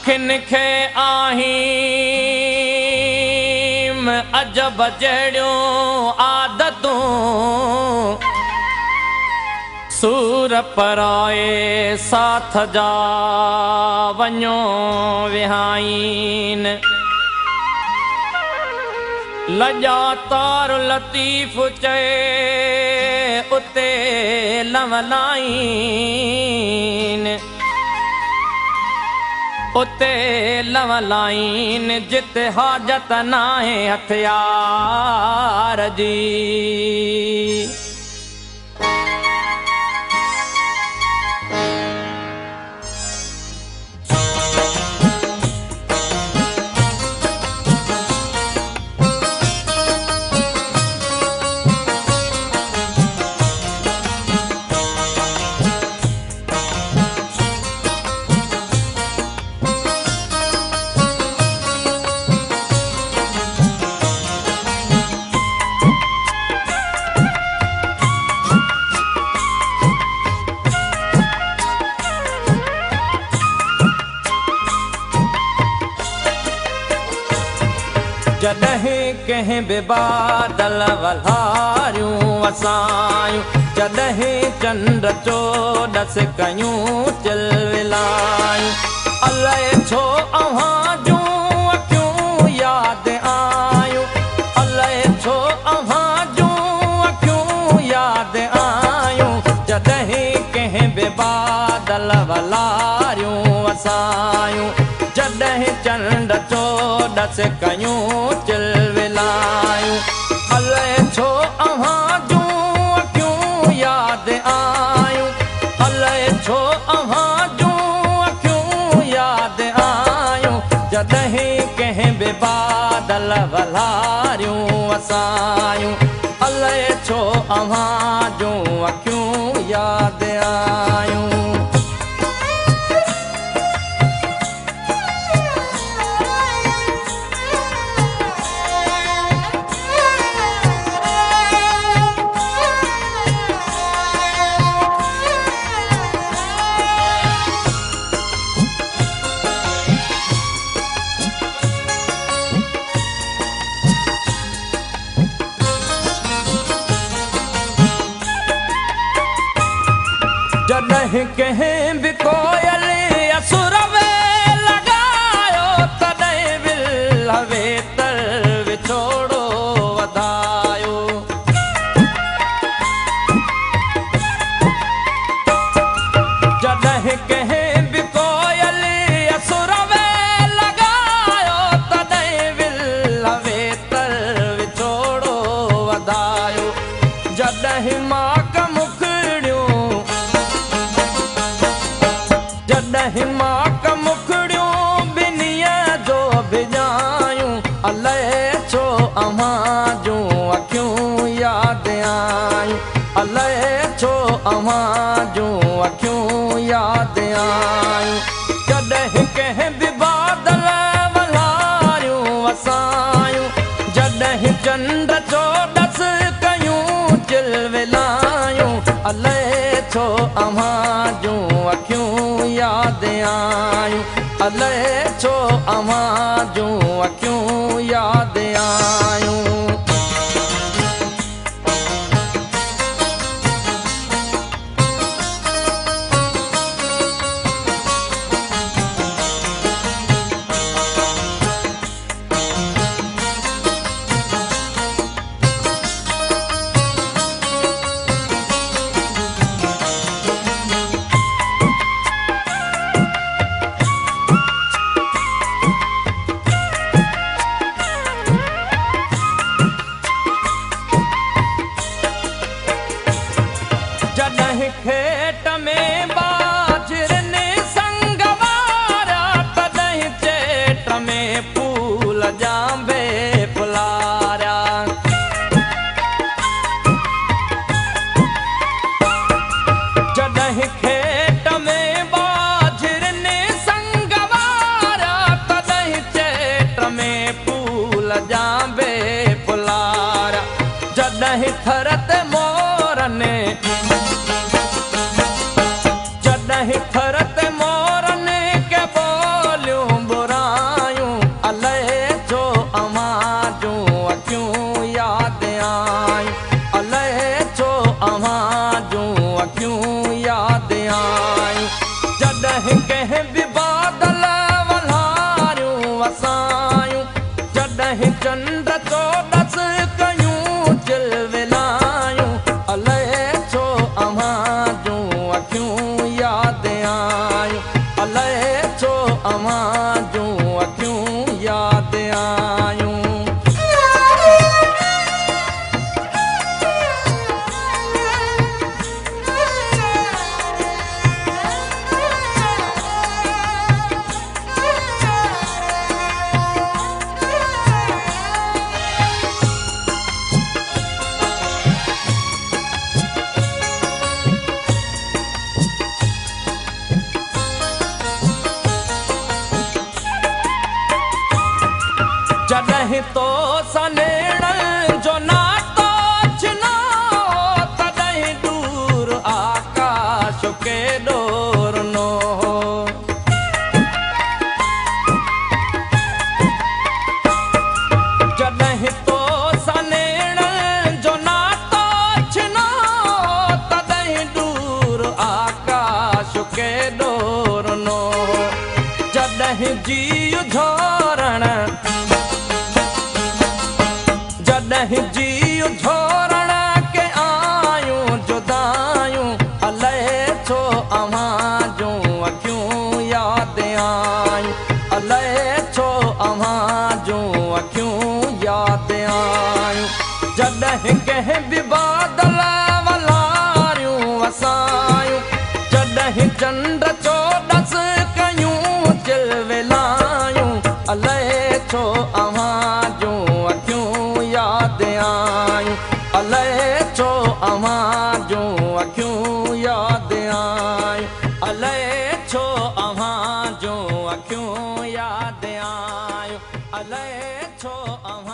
अखियुनि खे आहिम अजब जहिड़ियूं आदतूं सूर पराए साथ जा वञो विहाइन लॼा तार लतीफ़ चए उते लवलाइन उते लवलाइन जिते हाजत नाहे हथियार जी जॾहिं कंहिं बि बादल वल्हारियूं वसायूं जॾहिं चंड चोॾस कयूं चिलविलायूं अलाए छो अव्हां जूं अखियूं यादि आयूं अलाए छो अव्हां जूं अखियूं यादि आयूं जॾहिं कंहिं बि बादल वल्हारियूं वसायूं जॾहिं चंड चोॾस कयूं चिलविलायूं अलाए छो अव्हां जूं अखियूं यादि आयूं अलाए छो अव्हां जूं अखियूं यादि आयूं जॾहिं कंहिं बि बादल वल्हारियूं वसायूं अलाए छो अव्हां जूं अखियूं यादि आयूं जॾहिं कंहिं बि कोयल असुर में लॻायो तॾहिं विल वेतर विछोड़ो वधायो जॾहिं कंहिं बि कोयल असुर में लॻायो तॾहिं विल वेतर विछोड़ो वधायो जॾहिं माक जॾहिं माक मुखड़ियूं ॿिन्हीअ जो भिॼायूं अलाए छो अव्हां जूं अखियूं यादि आयूं अलाए छो अव्हां जूं अखियूं यादि आयूं जॾहिं कंहिं बि बादल वल्हारियूं वसायूं जॾहिं चंड चोॾस कयूं चिलविलायूं अलाए छो अव्हां जूं अखियूं यादि आयूं अलाए छो अव्हां जूं अखियूं यादि आयूं जॾहिं खेत में बाजरनि संग वारा तॾहिं चेट में फूल जांबे फुलारिया जॾहिं खेत में बाजरनि संग वारा तॾहिं चेट में फूल जांबे फुलारिया जॾहिं थर ते मोरनि अव्हां जूं अखियूं यादि आयूं जॾहिं कंहिं बि बादल वल्हारियूं वसायूं जॾहिं चंड चोॾस कयूं चिलविलायूं अलाए छो अव्हां जूं अखियूं यादि आयूं अलाए छो अव्हां जूं अखियूं यादि आयूं जॾहिं तो सनेड़नि जो नातो छिनो तॾहिं दूर आकाश केॾो रुनो जॾहिं तो सनेड़नि जो नातो छिनो तॾहिं दूर आकाश केॾो रुनो जॾहिं जीउ झोरण जॾहिं जीउ झोरण के आयूं जुदायूं अलाए छो अव्हां जूं अखियूं यादि आयूं अलाए छो अव्हां जूं अखियूं यादि आयूं जॾहिं कंहिं बि बादल वल्हारियूं वसायूं जॾहिं चंड चोॾस कयूं चिलविलायूं अलाए छो अव्हां जूं अखियूं यादि आयूं अलाए छो अव्हां जूं अखियूं यादि आयूं अलाए छो अव्हां जूं अखियूं यादि आयूं अलाए छो अव्हां